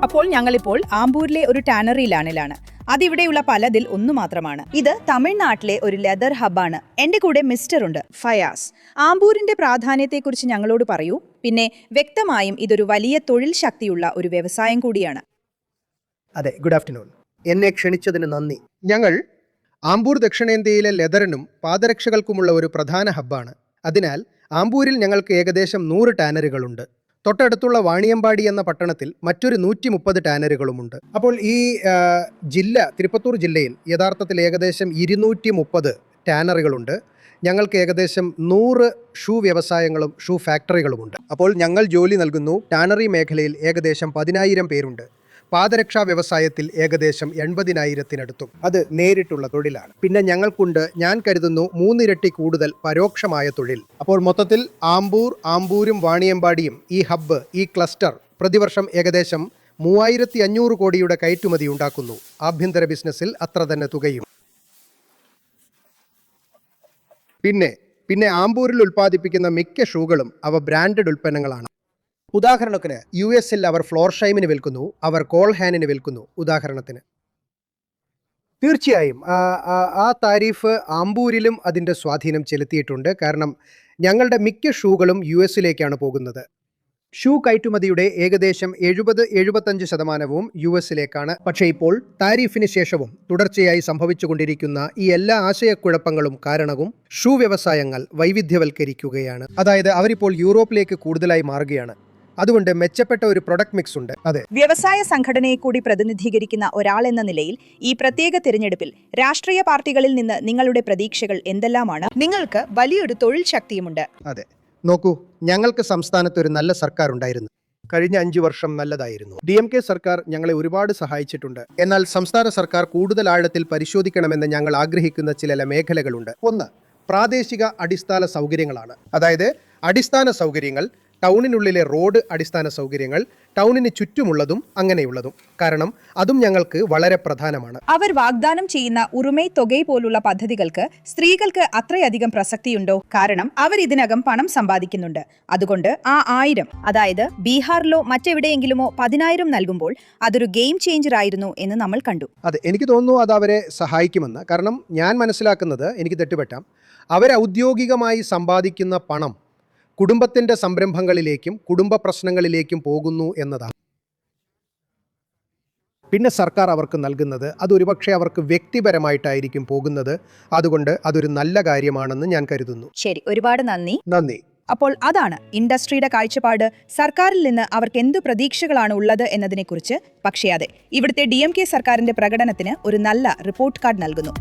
അപ്പോൾ ഞങ്ങളിപ്പോൾ ആമ്പൂരിലെ ഒരു ടാനറിയിലാണ്. അതിവിടെയുള്ള പലതിൽ ഒന്നു മാത്രമാണ്. ഇത് തമിഴ്നാട്ടിലെ ഒരു ലെതർ ഹബ്ബാണ്. എന്റെ കൂടെ മിസ്റ്റർ ഉണ്ട്, ഫയാസ്. ആമ്പൂരിന്റെ പ്രാധാന്യത്തെക്കുറിച്ച് ഞങ്ങളോട് പറയൂ. പിന്നെ വ്യക്തമായും ഇതൊരു വലിയ തൊഴിൽ ശക്തിയുള്ള ഒരു വ്യവസായം കൂടിയാണ്. അതെ, ഗുഡ് ആഫ്റ്റർനൂൺ. എന്നെ ക്ഷണിച്ചതിന് നന്ദി. ഞങ്ങൾ ആമ്പൂർ ദക്ഷിണേന്ത്യയിലെ ലെതറിനും പാദരക്ഷകൾക്കുമുള്ള ഒരു പ്രധാന ഹബ്ബാണ്. അതിനാൽ ആമ്പൂരിൽ ഞങ്ങൾക്ക് ഏകദേശം 100 ടാനറുകളുണ്ട്. തൊട്ടടുത്തുള്ള വാണിയമ്പാടി എന്ന പട്ടണത്തിൽ മറ്റൊരു 130 ടാനറുകളുമുണ്ട്. അപ്പോൾ ഈ തിരുപ്പത്തൂർ ജില്ലയിൽ യഥാർത്ഥത്തിൽ ഏകദേശം 230 ടാനറുകളുണ്ട്. ഞങ്ങൾക്ക് ഏകദേശം 100 ഷൂ വ്യവസായങ്ങളും ഷൂ ഫാക്ടറികളുമുണ്ട്. അപ്പോൾ ഞങ്ങൾ ജോലി നൽകുന്നു. ടാനറി മേഖലയിൽ ഏകദേശം 10,000 പേരുണ്ട്. പാദരക്ഷാ വ്യവസായത്തിൽ ഏകദേശം 80,000-നടുത്തും. അത് നേരിട്ടുള്ള തൊഴിലാണ്. പിന്നെ ഞങ്ങൾക്കുണ്ട്, ഞാൻ കരുതുന്നു, 3 ഇരട്ടി കൂടുതൽ പരോക്ഷമായ തൊഴിൽ. അപ്പോൾ മൊത്തത്തിൽ ആമ്പൂരും വാണിയമ്പാടിയും ഈ ഹബ്ബ്, ഈ ക്ലസ്റ്റർ പ്രതിവർഷം ഏകദേശം 3,500 കോടിയുടെ കയറ്റുമതി ഉണ്ടാക്കുന്നു. ആഭ്യന്തര ബിസിനസ്സിൽ അത്ര തന്നെ തുകയും. പിന്നെ ആമ്പൂരിൽ ഉൽപ്പാദിപ്പിക്കുന്ന മിക്ക ഷൂകളും അവ ബ്രാൻഡഡ് ഉൽപ്പന്നങ്ങളാണ്. ഉദാഹരണത്തിന് US-ൽ അവർ ഫ്ലോർ ഷൈമിന് വിൽക്കുന്നു, അവർ കോൾഹാനിന് വിൽക്കുന്നു. ഉദാഹരണത്തിന് തീർച്ചയായും ആ താരിഫ് ആമ്പൂരിലും അതിൻ്റെ സ്വാധീനം ചെലുത്തിയിട്ടുണ്ട്. കാരണം ഞങ്ങളുടെ മിക്ക ഷൂകളും US-ലേക്കാണ് പോകുന്നത്. ഷൂ കയറ്റുമതിയുടെ ഏകദേശം 70-75% US-ലേക്കാണ്. പക്ഷേ ഇപ്പോൾ താരിഫിന് ശേഷവും തുടർച്ചയായി സംഭവിച്ചുകൊണ്ടിരിക്കുന്ന ഈ എല്ലാ ആശയക്കുഴപ്പങ്ങളും കാരണവും ഷൂ വ്യവസായങ്ങൾ വൈവിധ്യവൽക്കരിക്കുകയാണ്. അതായത് അവരിപ്പോൾ യൂറോപ്പിലേക്ക് കൂടുതലായി മാറുകയാണ്. അതുകൊണ്ട് മെച്ചപ്പെട്ട ഒരു പ്രൊഡക്റ്റ് മിക്സ് ഉണ്ട്. അതെ, വ്യവസായ സംഘടനയെ കൂടി പ്രതിനിധീകരിക്കുന്ന ഒരാൾ എന്ന നിലയിൽ ഈ പ്രത്യേക തിരഞ്ഞെടുപ്പിൽ രാഷ്ട്രീയ പാർട്ടികളിൽ നിന്ന് നിങ്ങളുടെ പ്രതീക്ഷകൾ എന്തെല്ലാമാണ്? നിങ്ങൾക്ക് വലിയൊരു തൊഴിൽ ശക്തിയുമുണ്ട്. അതെ, നോക്കൂ, ഞങ്ങൾക്ക് സംസ്ഥാനത്ത് ഒരു നല്ല സർക്കാർ ഉണ്ടായിരുന്നു. കഴിഞ്ഞ 5 വർഷം നല്ലതായിരുന്നു. DMK സർക്കാർ ഞങ്ങളെ ഒരുപാട് സഹായിച്ചിട്ടുണ്ട്. എന്നാൽ സംസ്ഥാന സർക്കാർ കൂടുതൽ ആഴത്തിൽ പരിശോധിക്കണമെന്ന് ഞങ്ങൾ ആഗ്രഹിക്കുന്ന ചില മേഖലകളുണ്ട്. ഒന്ന്, പ്രാദേശിക അടിസ്ഥാന സൗകര്യങ്ങളാണ്. അതായത് അടിസ്ഥാന സൗകര്യങ്ങൾ, ടൗണിനുള്ളിലെ റോഡ് അടിസ്ഥാന സൗകര്യങ്ങൾ, ടൗണിന് ചുറ്റുമുള്ളതും അങ്ങനെയുള്ളതും. കാരണം അതും ഞങ്ങൾക്ക് വളരെ പ്രധാനമാണ്. അവർ വാഗ്ദാനം ചെയ്യുന്ന ഉറുമൈ തൊഗൈ പോലുള്ള പദ്ധതികൾക്ക് സ്ത്രീകൾക്ക് അത്രയധികം പ്രസക്തിയുണ്ടോ? കാരണം അവർ ഇതിനകം പണം സമ്പാദിക്കുന്നുണ്ട്. അതുകൊണ്ട് ആ 1000, അതായത് ബീഹാറിലോ മറ്റെവിടെയെങ്കിലുമോ 10,000 നൽകുമ്പോൾ അതൊരു ഗെയിം ചേഞ്ചർ ആയിരുന്നു എന്ന് നമ്മൾ കണ്ടു. അതെ, എനിക്ക് തോന്നുന്നു അത് അവരെ സഹായിക്കുമെന്ന്. കാരണം ഞാൻ മനസ്സിലാക്കുന്നത്, എനിക്ക് തെറ്റുപറ്റാം, അവരൗദ്യോഗികമായി സമ്പാദിക്കുന്ന പണം കുടുംബത്തിൻ്റെ സംരംഭങ്ങളിലേക്കും കുടുംബ പ്രശ്നങ്ങളിലേക്കും പോകുന്നു എന്നതാണ്. പിന്നെ സർക്കാർ അവർക്ക് നൽകുന്നത് അതൊരുപക്ഷെ അവർക്ക് വ്യക്തിപരമായിട്ടായിരിക്കും പോകുന്നത്. അതുകൊണ്ട് അതൊരു നല്ല കാര്യമാണെന്ന് ഞാൻ കരുതുന്നു. ശരി, ഒരുപാട് നന്ദി. അപ്പോൾ അതാണ് ഇൻഡസ്ട്രിയുടെ കാഴ്ചപ്പാട്. സർക്കാരിൽ നിന്ന് അവർക്ക് എന്തു പ്രതീക്ഷകളാണ് ഉള്ളത് എന്നതിനെക്കുറിച്ച്. പക്ഷേ അതെ, ഇവിടുത്തെ DMK സർക്കാരിന്റെ പ്രകടനത്തിന് ഒരു നല്ല റിപ്പോർട്ട് കാർഡ് നൽകുന്നു.